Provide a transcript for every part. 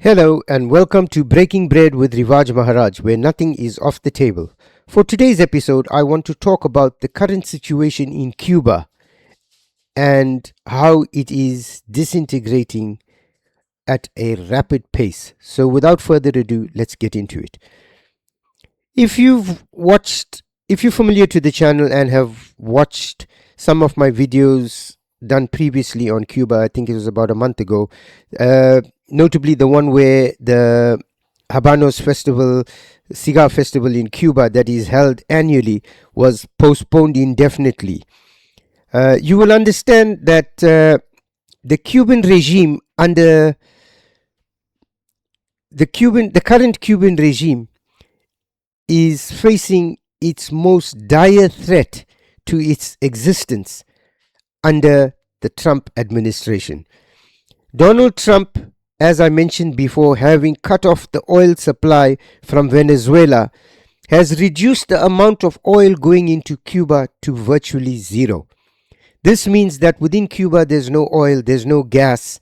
Hello and welcome to Breaking Bread with Rivaj Maharaj, where nothing is off the table. For today's episode, I want to talk about the current situation in Cuba and how it is disintegrating at a rapid pace. So, without further ado, let's get into it. If you're familiar to the channel and have watched some of my videos done previously on Cuba, I think it was about a month ago, notably the one where the Habanos festival, cigar festival in Cuba that is held annually, was postponed indefinitely. You will understand that the Cuban regime under the current Cuban regime is facing its most dire threat to its existence under the Trump administration. Donald Trump, as I mentioned before, having cut off the oil supply from Venezuela, has reduced the amount of oil going into Cuba to virtually zero. This means that within Cuba there's no oil, there's no gas.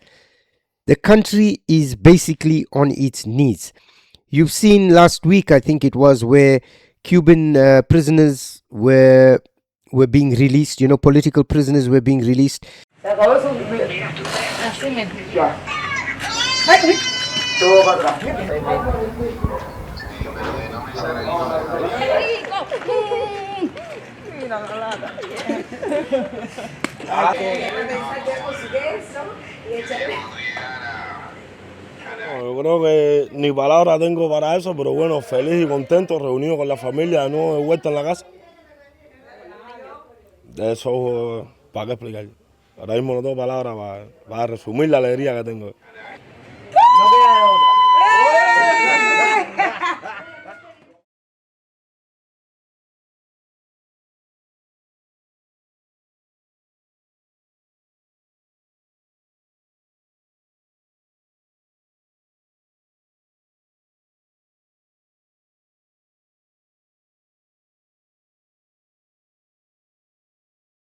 The country is basically on its knees. You've seen last week, I think it was, where Cuban prisoners were being released, political prisoners were being released. Yo creo que ni palabra tengo para eso, pero bueno, feliz y contento, reunido con la familia de nuevo de vuelta en la casa. De eso, ¿para qué explicar? Ahora mismo no tengo palabras para resumir la alegría que tengo.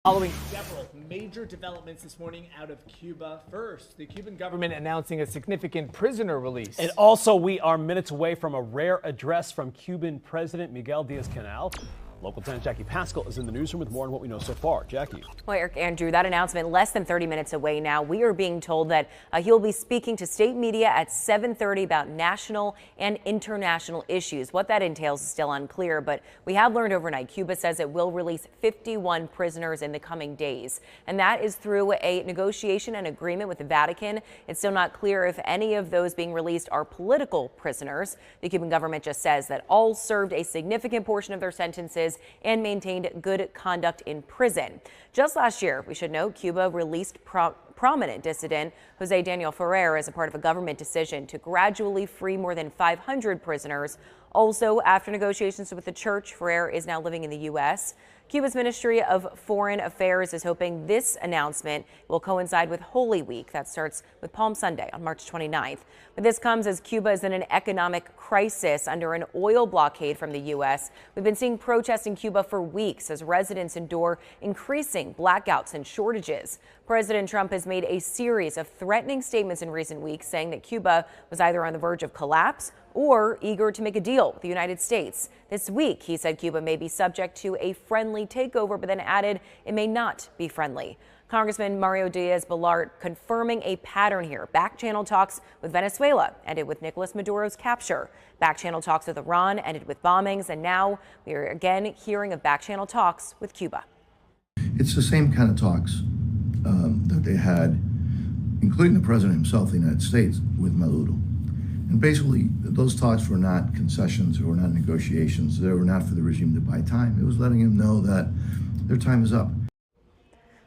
Following several major developments this morning out of Cuba. First, the Cuban government announcing a significant prisoner release. And also, we are minutes away from a rare address from Cuban President Miguel Diaz-Canel. Local 10 Jackie Pascal is in the newsroom with more on what we know so far. Jackie. Well, Eric, Andrew, that announcement less than 30 minutes away now. We are being told that he'll be speaking to state media at 7:30 about national and international issues. What that entails is still unclear, but we have learned overnight Cuba says it will release 51 prisoners in the coming days. And that is through a negotiation and agreement with the Vatican. It's still not clear if any of those being released are political prisoners. The Cuban government just says that all served a significant portion of their sentences and maintained good conduct in prison. Just last year, we should note, Cuba released prominent dissident Jose Daniel Ferrer as a part of a government decision to gradually free more than 500 prisoners. Also, after negotiations with the church, Ferrer is now living in the U.S. Cuba's Ministry of Foreign Affairs is hoping this announcement will coincide with Holy Week. That starts with Palm Sunday on March 29th. But this comes as Cuba is in an economic crisis under an oil blockade from the U.S. We've been seeing protests in Cuba for weeks as residents endure increasing blackouts and shortages. President Trump has made a series of threatening statements in recent weeks, saying that Cuba was either on the verge of collapse or eager to make a deal with the United States. This week, he said Cuba may be subject to a friendly takeover, but then added it may not be friendly. Congressman Mario Diaz-Balart confirming a pattern here. Back-channel talks with Venezuela ended with Nicolas Maduro's capture. Back-channel talks with Iran ended with bombings, and now we are again hearing of back-channel talks with Cuba. It's the same kind of talks that they had, including the president himself of the United States, with Maduro. And basically, those talks were not concessions or not negotiations. They were not for the regime to buy time. It was letting him know that their time is up.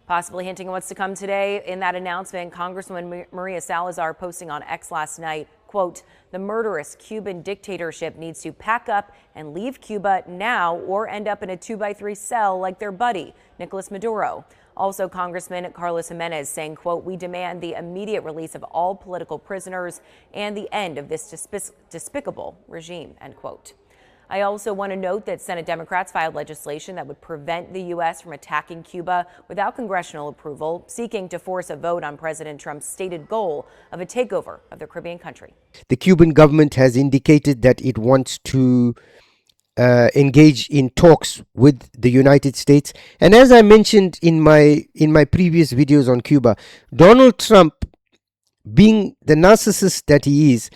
Possibly hinting at what's to come today. In that announcement, Congresswoman Maria Salazar posting on X last night, quote, the murderous Cuban dictatorship needs to pack up and leave Cuba now or end up in a 2x3 cell like their buddy, Nicolas Maduro. Also, Congressman Carlos Jimenez saying, quote, we demand the immediate release of all political prisoners and the end of this despicable regime, end quote. I also want to note that Senate Democrats filed legislation that would prevent the U.S. from attacking Cuba without congressional approval, seeking to force a vote on President Trump's stated goal of a takeover of the Caribbean country. The Cuban government has indicated that it wants to engage in talks with the United States. And as I mentioned in my previous videos on Cuba, Donald Trump, being the narcissist that he is,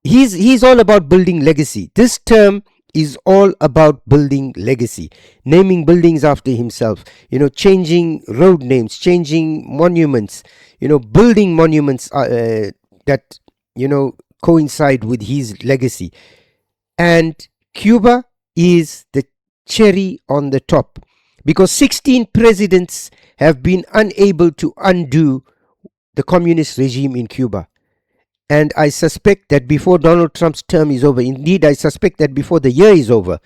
he's all about building legacy. This term is all about building legacy, naming buildings after himself, changing road names, changing monuments, building monuments that coincide with his legacy. And Cuba is the cherry on the top, because 16 presidents have been unable to undo the communist regime in Cuba. And I suspect that before Donald Trump's term is over, indeed I suspect that before the year is over,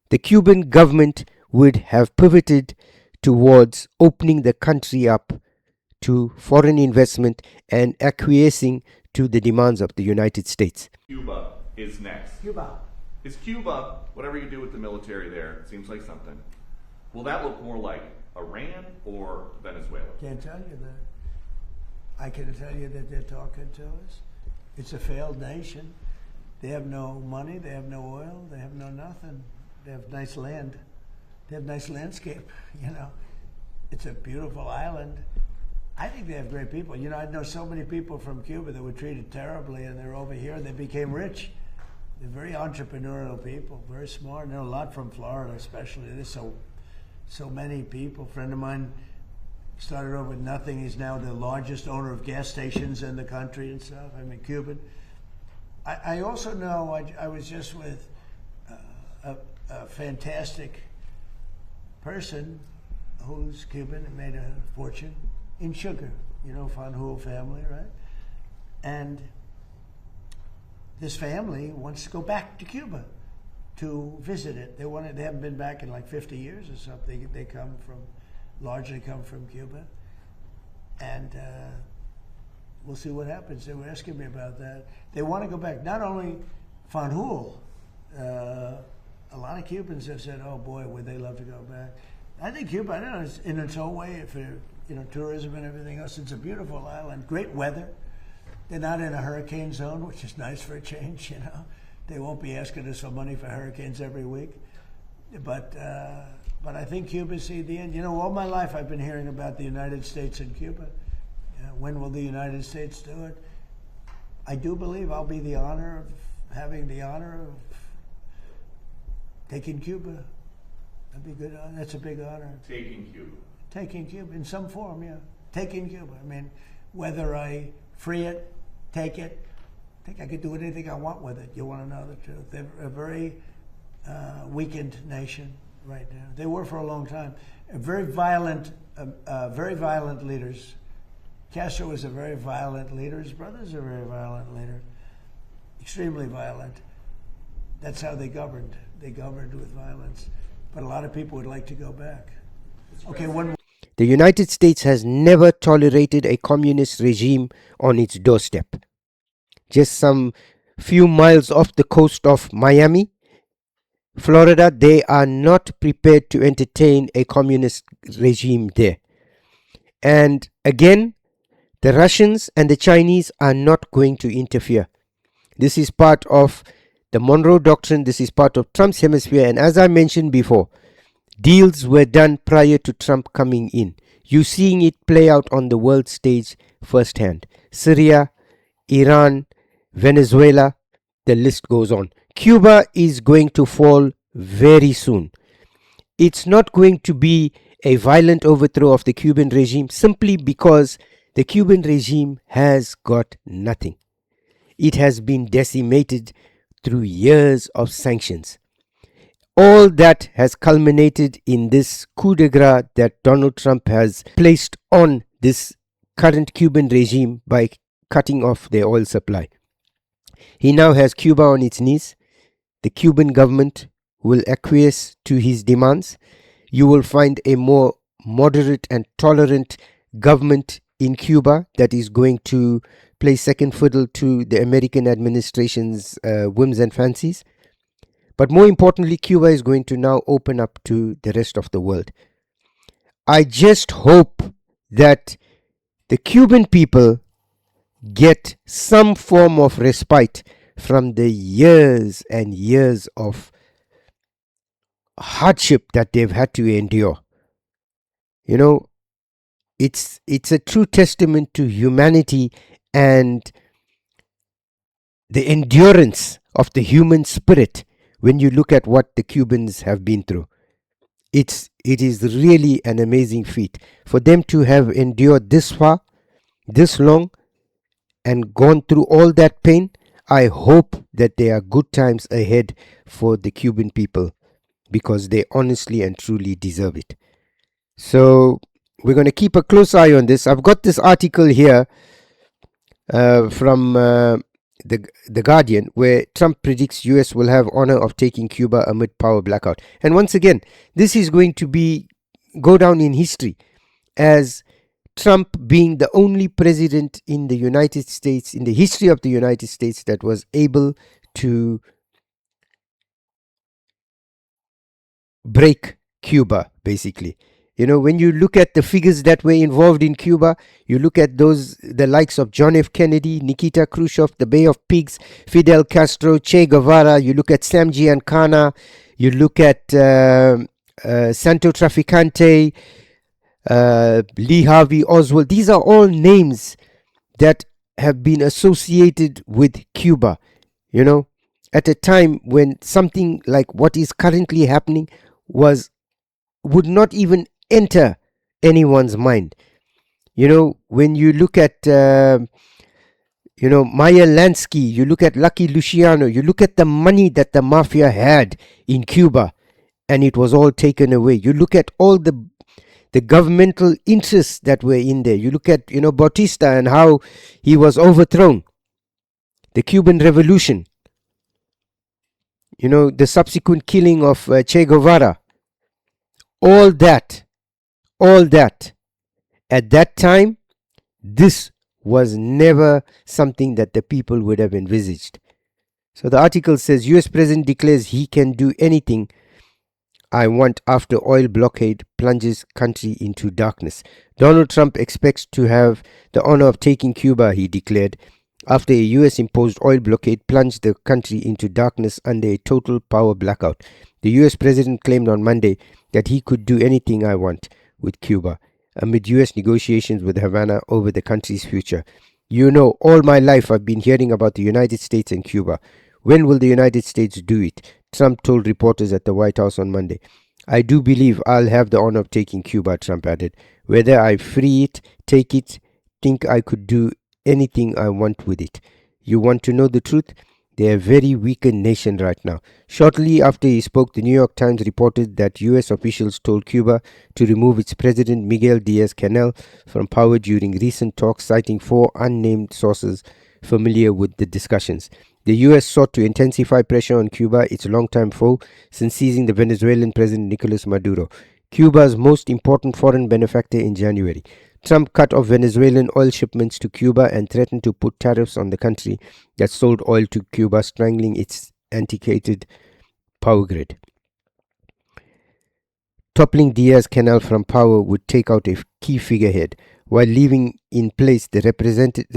the Cuban government would have pivoted towards opening the country up to foreign investment and acquiescing to the demands of the United States. Cuba is next. Cuba. Is Cuba, whatever you do with the military there, it seems like something, will that look more like Iran or Venezuela? Can't tell you that. I can tell you that they're talking to us. It's a failed nation. They have no money, they have no oil, they have no nothing. They have nice land. They have nice landscape, It's a beautiful island. I think they have great people. I know so many people from Cuba that were treated terribly, and they're over here and they became rich. They're very entrepreneurial people, very smart. I know a lot from Florida, especially. There's so many people. A friend of mine started over with nothing. He's now the largest owner of gas stations in the country and stuff. Cuban. I also know, I was just with a fantastic person who's Cuban and made a fortune in sugar, Fanjul family, right? And this family wants to go back to Cuba to visit it. They haven't been back in like 50 years or something. They largely come from Cuba. And we'll see what happens. They were asking me about that. They want to go back. Not only Fanjul, a lot of Cubans have said, oh boy, would they love to go back. I think Cuba, it's in its own way, for tourism and everything else, it's a beautiful island, great weather. They're not in a hurricane zone, which is nice for a change, They won't be asking us for money for hurricanes every week. But I think Cuba see the end. All my life I've been hearing about the United States and Cuba. When will the United States do it? I do believe I'll be having the honor of taking Cuba. That'd be good. That's a big honor. Taking Cuba. Taking Cuba in some form, yeah. Taking Cuba. Whether I free it, take it, I think I could do anything I want with it. You want to know the truth? They're a very weakened nation right now. They were for a long time. Very violent leaders. Castro was a very violent leader. His brother's a very violent leader. Extremely violent. That's how they governed. They governed with violence. But a lot of people would like to go back. Okay, The United States has never tolerated a communist regime on its doorstep. Just some few miles off the coast of Miami, Florida, they are not prepared to entertain a communist regime there. And again, the Russians and the Chinese are not going to interfere. This is part of the Monroe Doctrine. This is part of Trump's hemisphere. And as I mentioned before, deals were done prior to Trump coming in. You're seeing it play out on the world stage firsthand. Syria, Iran, Venezuela, the list goes on. Cuba is going to fall very soon. It's not going to be a violent overthrow of the Cuban regime simply because the Cuban regime has got nothing. It has been decimated through years of sanctions. All that has culminated in this coup de grace that Donald Trump has placed on this current Cuban regime by cutting off their oil supply. He now has Cuba on its knees. The Cuban government will acquiesce to his demands. You will find a more moderate and tolerant government in Cuba that is going to play second fiddle to the American administration's whims and fancies. But more importantly, Cuba is going to now open up to the rest of the world. I just hope that the Cuban people get some form of respite from the years and years of hardship that they've had to endure. You know, it's a true testament to humanity and the endurance of the human spirit when you look at what the Cubans have been through. It is really an amazing feat for them to have endured this far, this long, and gone through all that pain. I hope that there are good times ahead for the Cuban people because they honestly and truly deserve it. So we're going to keep a close eye on this. I've got this article here from the Guardian, where Trump predicts US will have honor of taking Cuba amid power blackout. And once again, this is going to go down in history as Trump being the only president in the United States, in the history of the United States, that was able to break Cuba, basically. You know, when you look at the figures that were involved in Cuba, you look at the likes of John F. Kennedy, Nikita Khrushchev, the Bay of Pigs, Fidel Castro, Che Guevara, you look at Sam Giancana, you look at Santo Traficante, Lee Harvey Oswald. These are all names that have been associated with Cuba, you know, at a time when something like what is currently happening would not even enter anyone's mind. You know, when you look at Meyer Lansky, you look at Lucky Luciano, you look at the money that the mafia had in Cuba and it was all taken away. You look at all the governmental interests that were in there. You look at, Bautista and how he was overthrown. The Cuban Revolution. The subsequent killing of Che Guevara. All that. At that time, this was never something that the people would have envisaged. So the article says, US President declares he can do anything I want after oil blockade plunges country into darkness. Donald Trump expects to have the honor of taking Cuba, he declared, after a US-imposed oil blockade plunged the country into darkness under a total power blackout. The US president claimed on Monday that he could do anything I want with Cuba, amid US negotiations with Havana over the country's future. All my life I've been hearing about the United States and Cuba. When will the United States do it? Trump told reporters at the White House on Monday. I do believe I'll have the honor of taking Cuba, Trump added. Whether I free it, take it, think I could do anything I want with it. You want to know the truth? They're a very weakened nation right now. Shortly after he spoke, the New York Times reported that US officials told Cuba to remove its president Miguel Diaz-Canel from power during recent talks, citing 4 unnamed sources familiar with the discussions. The US sought to intensify pressure on Cuba, its longtime foe, since seizing the Venezuelan president Nicolas Maduro, Cuba's most important foreign benefactor, in January. Trump cut off Venezuelan oil shipments to Cuba and threatened to put tariffs on the country that sold oil to Cuba, strangling its antiquated power grid. Toppling Diaz-Canel from power would take out a key figurehead, while leaving in place the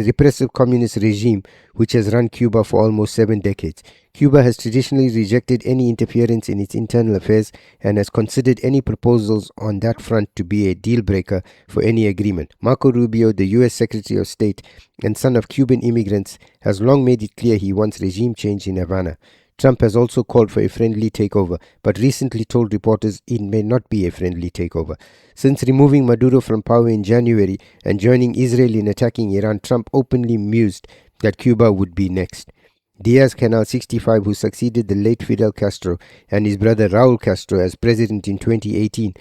repressive communist regime which has run Cuba for almost 7 decades. Cuba has traditionally rejected any interference in its internal affairs and has considered any proposals on that front to be a deal breaker for any agreement. Marco Rubio, the U.S. Secretary of State and son of Cuban immigrants, has long made it clear he wants regime change in Havana. Trump has also called for a friendly takeover, but recently told reporters it may not be a friendly takeover. Since removing Maduro from power in January and joining Israel in attacking Iran, Trump openly mused that Cuba would be next. Diaz-Canel, 65, who succeeded the late Fidel Castro and his brother Raul Castro as president in 2018,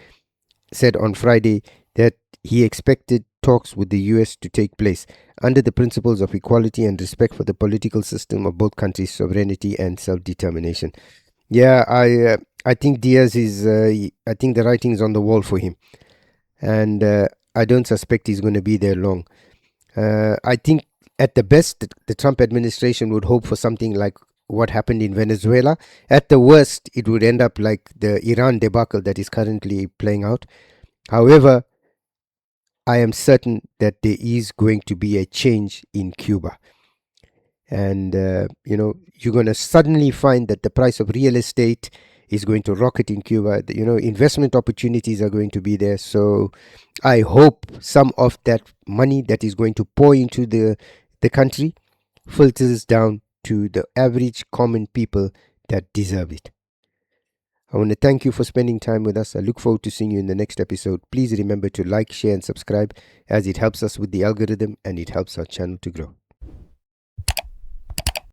said on Friday that he expected talks with the U.S. to take place under the principles of equality and respect for the political system of both countries' sovereignty and self-determination. Yeah, I think Diaz is, I think the writing's on the wall for him. And I don't suspect he's going to be there long. I think at the best, the Trump administration would hope for something like what happened in Venezuela. At the worst, it would end up like the Iran debacle that is currently playing out. However, I am certain that there is going to be a change in Cuba. And, you're going to suddenly find that the price of real estate is going to rocket in Cuba. Investment opportunities are going to be there. So I hope some of that money that is going to pour into the country filters down to the average common people that deserve it. I want to thank you for spending time with us. I look forward to seeing you in the next episode. Please remember to like, share, and subscribe, as it helps us with the algorithm and it helps our channel to grow.